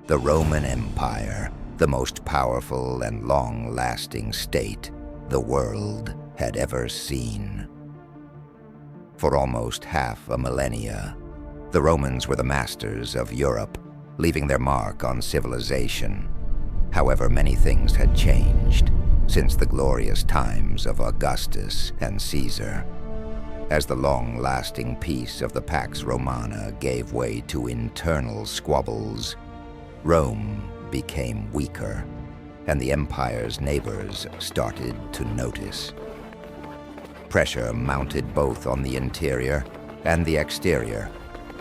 the Roman Empire, the most powerful and long-lasting state the world had ever seen. For almost half a millennia, the Romans were the masters of Europe, leaving their mark on civilization. However, many things had changed since the glorious times of Augustus and Caesar. As the long-lasting peace of the Pax Romana gave way to internal squabbles, Rome became weaker, and the empire's neighbors started to notice. Pressure mounted both on the interior and the exterior,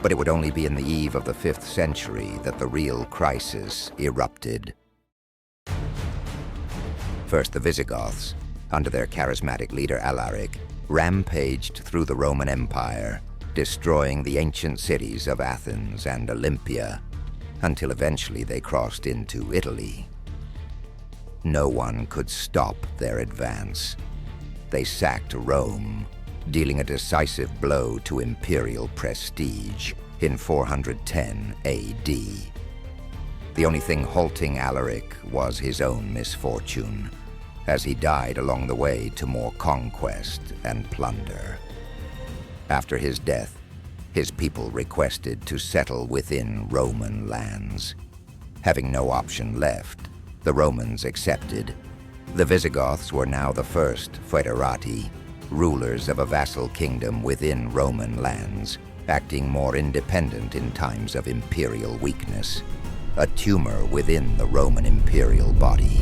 but it would only be in the eve of the 5th century that the real crisis erupted. First, the Visigoths, under their charismatic leader Alaric, rampaged through the Roman Empire, destroying the ancient cities of Athens and Olympia, until eventually they crossed into Italy. No one could stop their advance. They sacked Rome, dealing a decisive blow to imperial prestige in 410 AD. The only thing halting Alaric was his own misfortune, as he died along the way to more conquest and plunder. After his death, his people requested to settle within Roman lands. Having no option left, the Romans accepted. The Visigoths were now the first foederati, rulers of a vassal kingdom within Roman lands, acting more independent in times of imperial weakness, a tumor within the Roman imperial body.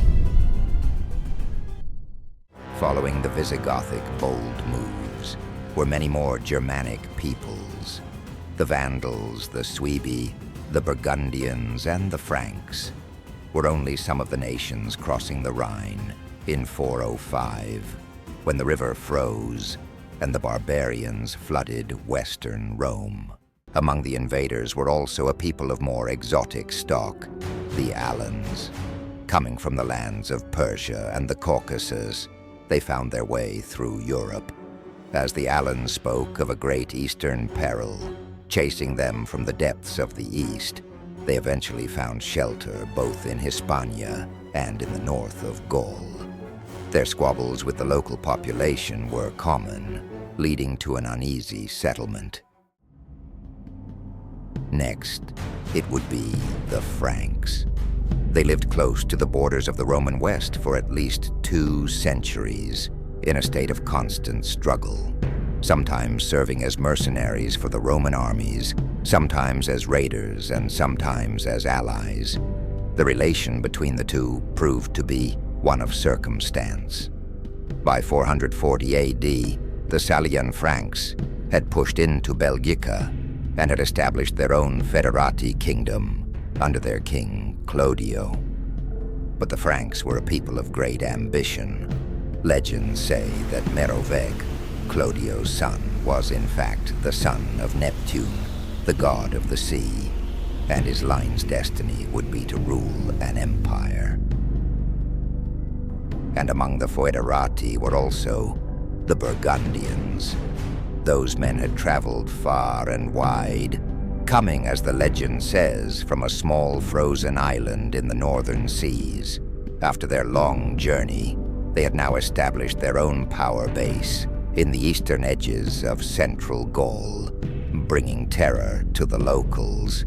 Following the Visigothic bold moves were many more Germanic peoples. The Vandals, the Suebi, the Burgundians, and the Franks were only some of the nations crossing the Rhine in 405, when the river froze and the barbarians flooded western Rome. Among the invaders were also a people of more exotic stock, the Alans. Coming from the lands of Persia and the Caucasus, they found their way through Europe. As the Alans spoke of a great eastern peril, chasing them from the depths of the east, they eventually found shelter both in Hispania and in the north of Gaul. Their squabbles with the local population were common, leading to an uneasy settlement. Next, it would be the Franks. They lived close to the borders of the Roman West for at least 2 centuries, in a state of constant struggle, sometimes serving as mercenaries for the Roman armies, sometimes as raiders, and sometimes as allies. The relation between the two proved to be one of circumstance. By 440 AD, the Salian Franks had pushed into Belgica and had established their own federati kingdom under their king Clodio. But the Franks were a people of great ambition. Legends say that Merovec, Clodio's son, was in fact the son of Neptune, the god of the sea, and his line's destiny would be to rule an empire. And among the foederati were also the Burgundians. Those men had traveled far and wide, coming, as the legend says, from a small frozen island in the northern seas. After their long journey, they had now established their own power base in the eastern edges of central Gaul, bringing terror to the locals.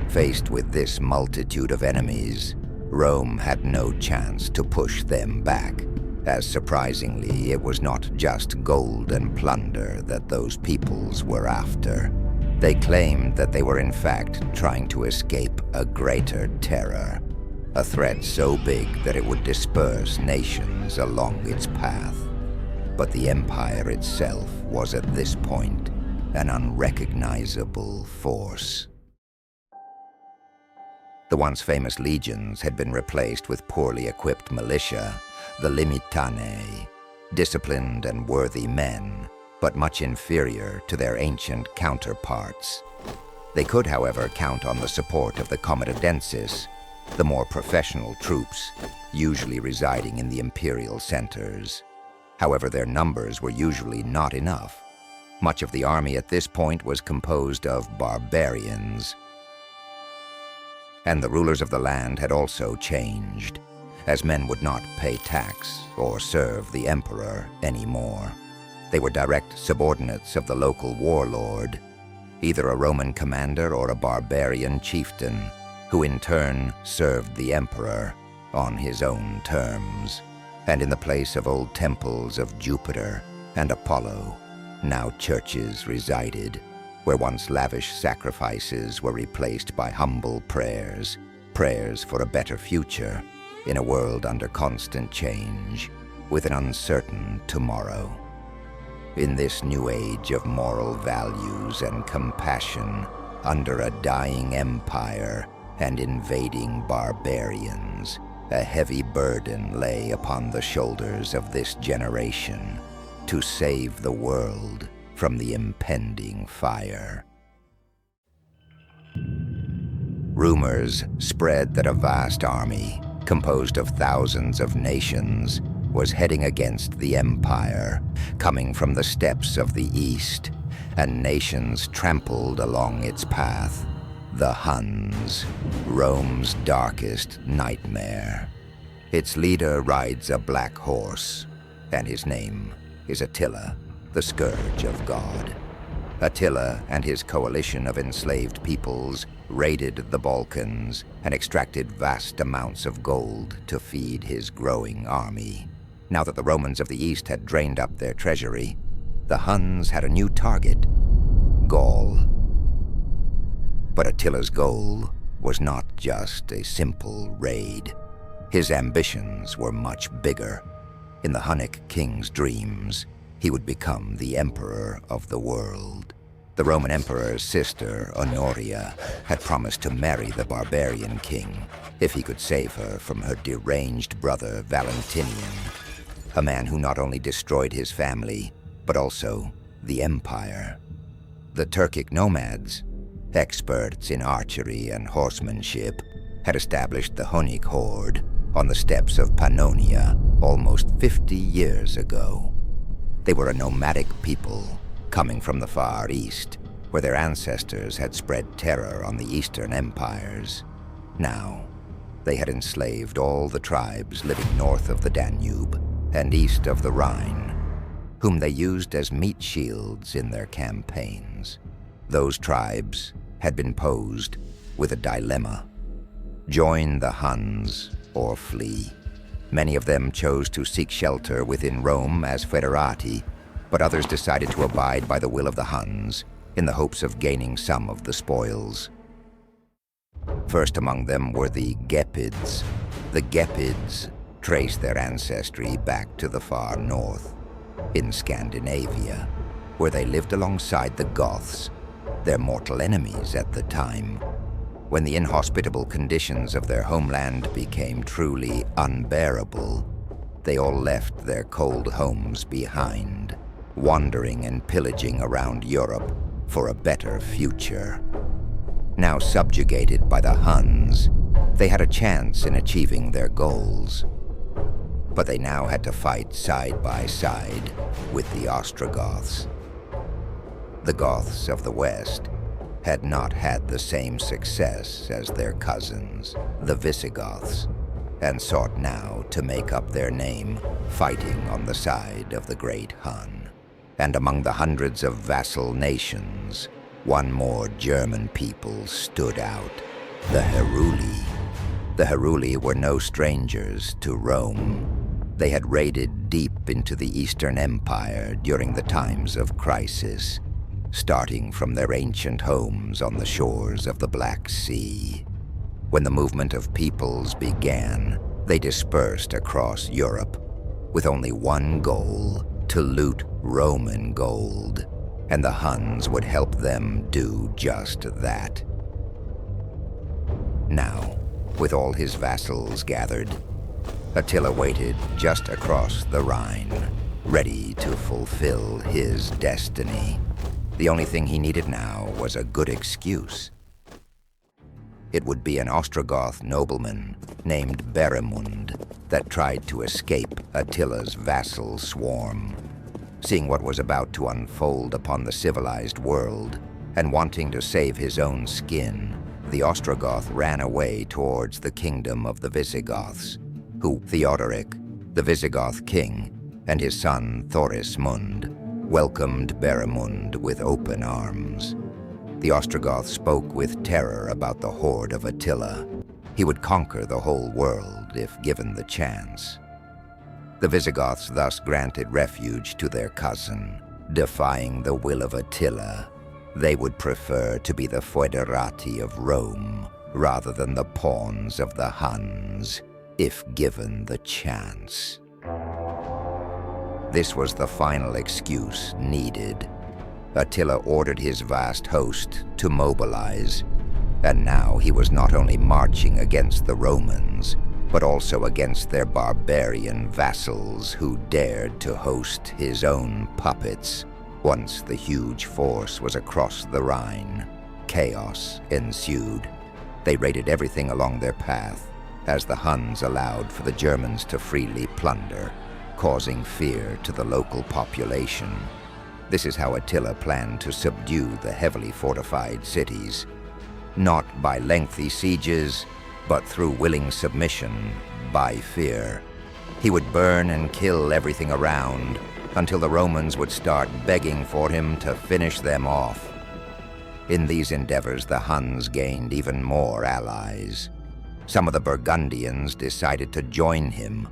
Faced with this multitude of enemies, Rome had no chance to push them back, as surprisingly it was not just gold and plunder that those peoples were after. They claimed that they were in fact trying to escape a greater terror, a threat so big that it would disperse nations along its path. But the empire itself was at this point an unrecognizable force. The once famous legions had been replaced with poorly equipped militia, the Limitanae, disciplined and worthy men, but much inferior to their ancient counterparts. They could, however, count on the support of the Comodadenses, the more professional troops, usually residing in the imperial centers. However, their numbers were usually not enough. Much of the army at this point was composed of barbarians. And the rulers of the land had also changed, as men would not pay tax or serve the emperor anymore. They were direct subordinates of the local warlord, either a Roman commander or a barbarian chieftain, who in turn served the emperor on his own terms. And in the place of old temples of Jupiter and Apollo, now churches resided, where once lavish sacrifices were replaced by humble prayers, prayers for a better future in a world under constant change, with an uncertain tomorrow. In this new age of moral values and compassion, under a dying empire and invading barbarians, a heavy burden lay upon the shoulders of this generation to save the world from the impending fire. Rumors spread that a vast army, composed of thousands of nations, was heading against the empire, coming from the steppes of the east, and nations trampled along its path. The Huns, Rome's darkest nightmare. Its leader rides a black horse, and his name is Attila, the scourge of God. Attila and his coalition of enslaved peoples raided the Balkans and extracted vast amounts of gold to feed his growing army. Now that the Romans of the East had drained up their treasury, the Huns had a new target: Gaul. But Attila's goal was not just a simple raid. His ambitions were much bigger. In the Hunnic king's dreams, he would become the emperor of the world. The Roman emperor's sister, Honoria, had promised to marry the barbarian king if he could save her from her deranged brother Valentinian, a man who not only destroyed his family, but also the empire. The Turkic nomads, experts in archery and horsemanship, had established the Hunnic horde on the steppes of Pannonia almost 50 years ago. They were a nomadic people coming from the Far East, where their ancestors had spread terror on the Eastern empires. Now, they had enslaved all the tribes living north of the Danube and east of the Rhine, whom they used as meat shields in their campaigns. Those tribes had been posed with a dilemma: join the Huns or flee. Many of them chose to seek shelter within Rome as foederati, but others decided to abide by the will of the Huns in the hopes of gaining some of the spoils. First among them were the Gepids. The Gepids traced their ancestry back to the far north, in Scandinavia, where they lived alongside the Goths, their mortal enemies at the time. When the inhospitable conditions of their homeland became truly unbearable, they all left their cold homes behind, wandering and pillaging around Europe for a better future. Now subjugated by the Huns, they had a chance in achieving their goals. But they now had to fight side by side with the Ostrogoths. The Goths of the West had not had the same success as their cousins, the Visigoths, and sought now to make up their name fighting on the side of the great Hun. And among the hundreds of vassal nations, one more German people stood out: the Heruli. The Heruli were no strangers to Rome. They had raided deep into the Eastern Empire during the times of crisis, starting from their ancient homes on the shores of the Black Sea. When the movement of peoples began, they dispersed across Europe with only one goal: to loot Roman gold, and the Huns would help them do just that. Now, with all his vassals gathered, Attila waited just across the Rhine, ready to fulfill his destiny. The only thing he needed now was a good excuse. It would be an Ostrogoth nobleman named Beremund that tried to escape Attila's vassal swarm. Seeing what was about to unfold upon the civilized world, and wanting to save his own skin, the Ostrogoth ran away towards the kingdom of the Visigoths, who Theodoric, the Visigoth king, and his son Thorismund welcomed Beremund with open arms. The Ostrogoths spoke with terror about the horde of Attila. He would conquer the whole world if given the chance. The Visigoths thus granted refuge to their cousin, defying the will of Attila. They would prefer to be the foederati of Rome rather than the pawns of the Huns, if given the chance. This was the final excuse needed. Attila ordered his vast host to mobilize, and now he was not only marching against the Romans, but also against their barbarian vassals who dared to host his own puppets. Once the huge force was across the Rhine, chaos ensued. They raided everything along their path, as the Huns allowed for the Germans to freely plunder, causing fear to the local population. This is how Attila planned to subdue the heavily fortified cities, not by lengthy sieges, but through willing submission by fear. He would burn and kill everything around until the Romans would start begging for him to finish them off. In these endeavors, the Huns gained even more allies. Some of the Burgundians decided to join him,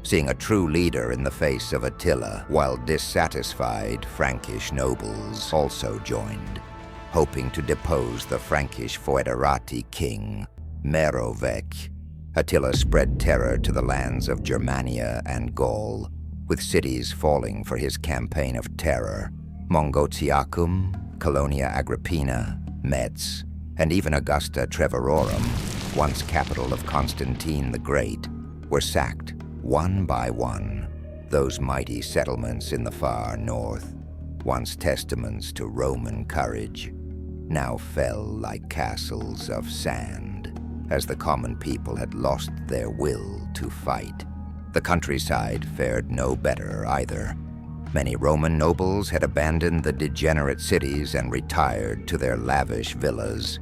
seeing a true leader in the face of Attila, while dissatisfied Frankish nobles also joined, hoping to depose the Frankish foederati king, Merovech. Attila spread terror to the lands of Germania and Gaul, with cities falling for his campaign of terror. Mongotiacum, Colonia Agrippina, Metz, and even Augusta Treverorum, once capital of Constantine the Great, were sacked one by one. Those mighty settlements in the far north, once testaments to Roman courage, now fell like castles of sand, as the common people had lost their will to fight. The countryside fared no better either. Many Roman nobles had abandoned the degenerate cities and retired to their lavish villas.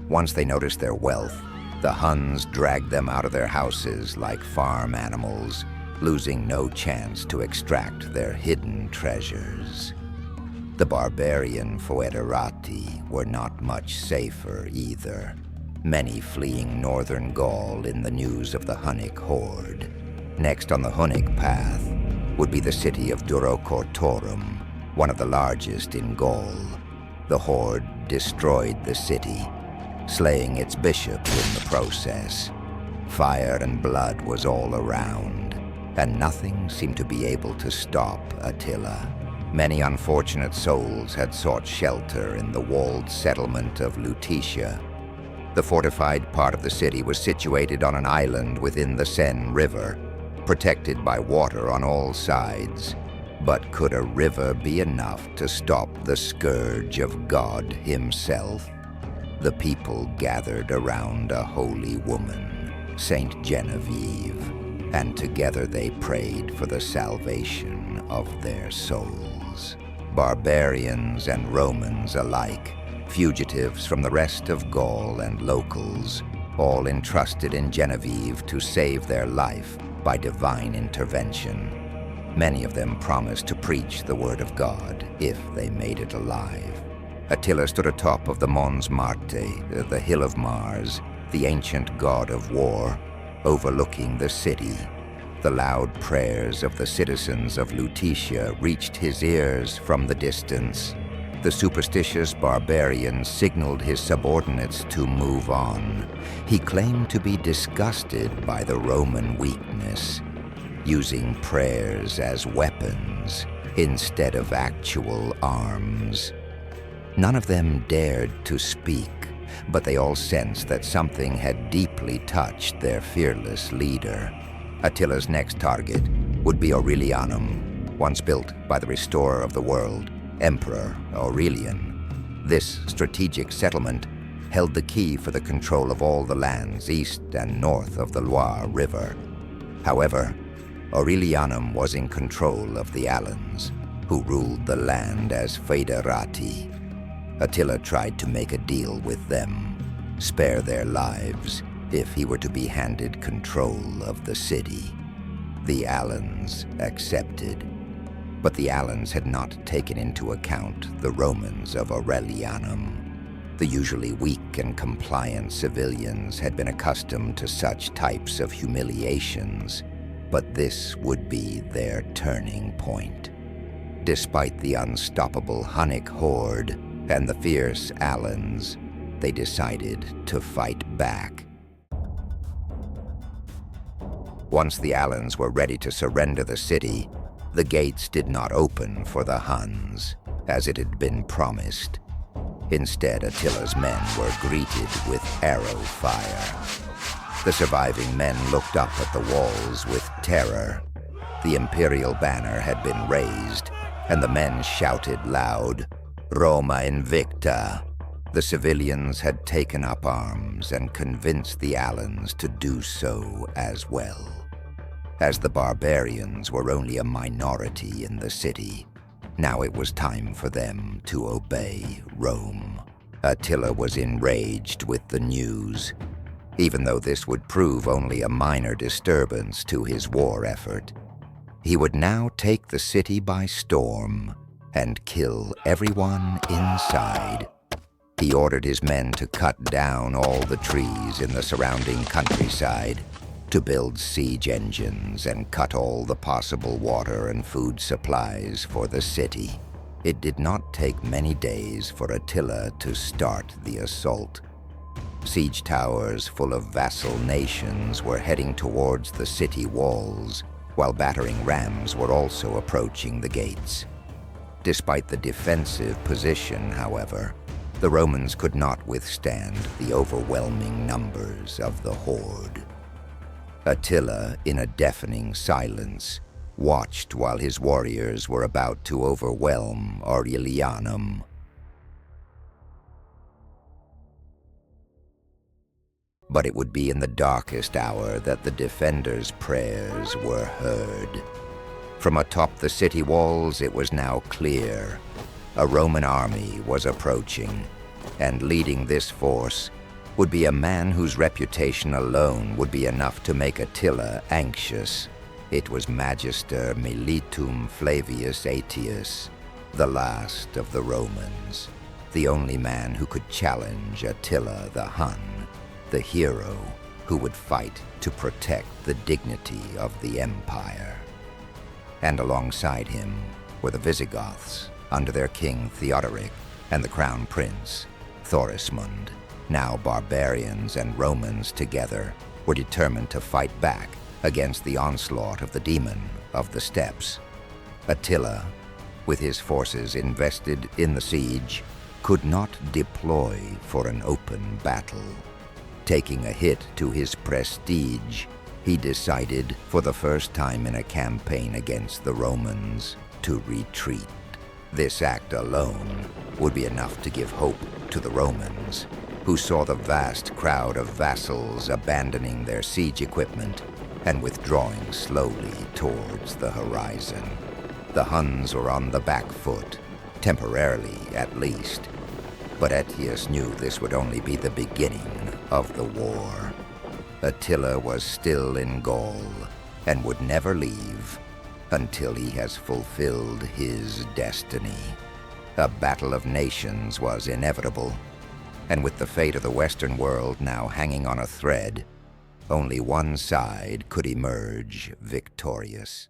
Once they noticed their wealth, the Huns dragged them out of their houses like farm animals, losing no chance to extract their hidden treasures. The barbarian foederati were not much safer either, many fleeing northern Gaul in the news of the Hunnic horde. Next on the Hunnic path would be the city of Durocortorum, one of the largest in Gaul. The horde destroyed the city, slaying its bishop in the process. Fire and blood was all around, and nothing seemed to be able to stop Attila. Many unfortunate souls had sought shelter in the walled settlement of Lutetia. The fortified part of the city was situated on an island within the Seine River, protected by water on all sides. But could a river be enough to stop the scourge of God himself? The people gathered around a holy woman, Saint Genevieve, and together they prayed for the salvation of their souls. Barbarians and Romans alike, fugitives from the rest of Gaul and locals, all entrusted in Genevieve to save their life by divine intervention. Many of them promised to preach the word of God if they made it alive. Attila stood atop of the Mons Marte, the Hill of Mars, the ancient god of war, overlooking the city. The loud prayers of the citizens of Lutetia reached his ears from the distance. The superstitious barbarian signaled his subordinates to move on. He claimed to be disgusted by the Roman weakness, using prayers as weapons instead of actual arms. None of them dared to speak, but they all sensed that something had deeply touched their fearless leader. Attila's next target would be Aurelianum, once built by the restorer of the world, Emperor Aurelian. This strategic settlement held the key for the control of all the lands east and north of the Loire River. However, Aurelianum was in control of the Alans, who ruled the land as foederati. Attila tried to make a deal with them. spare their lives if he were to be handed control of the city. The Alans accepted. But the Alans had not taken into account the Romans of Aurelianum. The usually weak and compliant civilians had been accustomed to such types of humiliations, but this would be their turning point. Despite the unstoppable Hunnic horde and the fierce Alans, they decided to fight back. Once the Alans were ready to surrender the city, the gates did not open for the Huns, as it had been promised. Instead, Attila's men were greeted with arrow fire. The surviving men looked up at the walls with terror. The imperial banner had been raised, and the men shouted loud, "Roma invicta!" The civilians had taken up arms and convinced the Alans to do so as well. As the barbarians were only a minority in the city, now it was time for them to obey Rome. Attila was enraged with the news. Even though this would prove only a minor disturbance to his war effort, he would now take the city by storm and kill everyone inside. He ordered his men to cut down all the trees in the surrounding countryside, to build siege engines and cut all the possible water and food supplies for the city. It did not take many days for Attila to start the assault. Siege towers full of vassal nations were heading towards the city walls, while battering rams were also approaching the gates. Despite the defensive position, however, the Romans could not withstand the overwhelming numbers of the horde. Attila, in a deafening silence, watched while his warriors were about to overwhelm Aurelianum. But it would be in the darkest hour that the defenders' prayers were heard. From atop the city walls, it was now clear. A Roman army was approaching, and leading this force would be a man whose reputation alone would be enough to make Attila anxious. It was Magister Militum Flavius Aetius, the last of the Romans, the only man who could challenge Attila the Hun, the hero who would fight to protect the dignity of the empire. And alongside him were the Visigoths, under their king Theodoric, and the crown prince, Thorismund. Now barbarians and Romans together were determined to fight back against the onslaught of the demon of the steppes. Attila, with his forces invested in the siege, could not deploy for an open battle. Taking a hit to his prestige, he decided, for the first time in a campaign against the Romans, to retreat. This act alone would be enough to give hope to the Romans, who saw the vast crowd of vassals abandoning their siege equipment and withdrawing slowly towards the horizon. The Huns were on the back foot, temporarily at least, but Aetius knew this would only be the beginning of the war. Attila was still in Gaul and would never leave until he has fulfilled his destiny. A battle of nations was inevitable, and with the fate of the Western world now hanging on a thread, only one side could emerge victorious.